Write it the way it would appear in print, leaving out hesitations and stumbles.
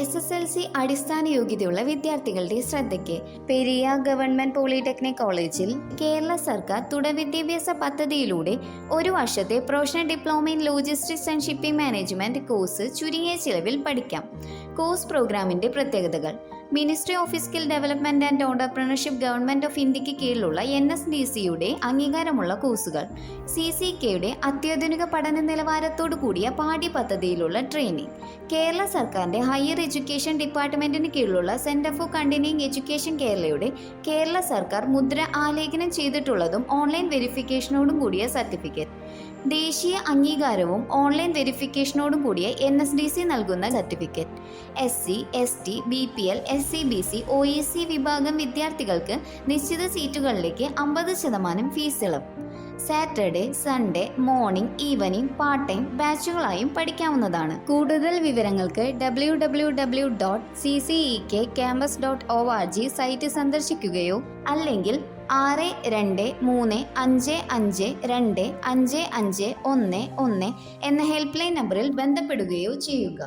SSLC അടിസ്ഥാന യോഗ്യതയുള്ള വിദ്യാർത്ഥികളുടെ ശ്രദ്ധയ്ക്ക് പെരിയ ഗവൺമെന്റ് പോളിടെക്നിക് കോളേജിൽ കേരള സർക്കാർ തുടർ വിദ്യാഭ്യാസ പദ്ധതിയിലൂടെ ഒരു വർഷത്തെ professional diploma in logistics and shipping management course ചുരുങ്ങിയ ചിലവിൽ പഠിക്കാം. കോഴ്സ് പ്രോഗ്രാമിന്റെ പ്രത്യേകതകൾ: ministry of skill development and entrepreneurship government of ഇന്ത്യക്ക് കീഴിലുള്ള NSDCയുടെ അംഗീകാരമുള്ള കോഴ്സുകൾ, CCKയുടെ അത്യാധുനിക പഠന നിലവാരത്തോടു കൂടിയ പാഠ്യപദ്ധതിയിലുള്ള ട്രെയിനിങ്, കേരള സർക്കാരിന്റെ ഹയർ എഡ്യൂക്കേഷൻ ഡിപ്പാർട്ട്മെന്റിന് കീഴിലുള്ള സെന്റർ ഫോർ കണ്ടിന്യൂയിങ് എഡ്യൂക്കേഷൻ കേരളയുടെ കേരള സർക്കാർ മുദ്ര ആലേഖനം ചെയ്തിട്ടുള്ളതും ഓൺലൈൻ വെരിഫിക്കേഷനോടും കൂടിയ സർട്ടിഫിക്കറ്റ്, ദേശീയ അംഗീകാരവും ഓൺലൈൻ വെരിഫിക്കേഷനോടും കൂടിയ NSDC നൽകുന്ന certificate. SC, ST, BPL, SCBC, OEC വിഭാഗം വിദ്യാർത്ഥികൾക്ക് നിശ്ചിത സീറ്റുകളിലേക്ക് 50% ഫീസ് ഇളവ്. Saturday, Sunday, morning, evening, part time ബാച്ചുകളായും പഠിക്കാവുന്നതാണ്. കൂടുതൽ വിവരങ്ങൾക്ക് www.ccekcampus.org സൈറ്റ് സന്ദർശിക്കുകയോ അല്ലെങ്കിൽ 6235525511 എന്ന ഹെൽപ്പ് ലൈൻ നമ്പറിൽ ബന്ധപ്പെടുകയോ ചെയ്യുക.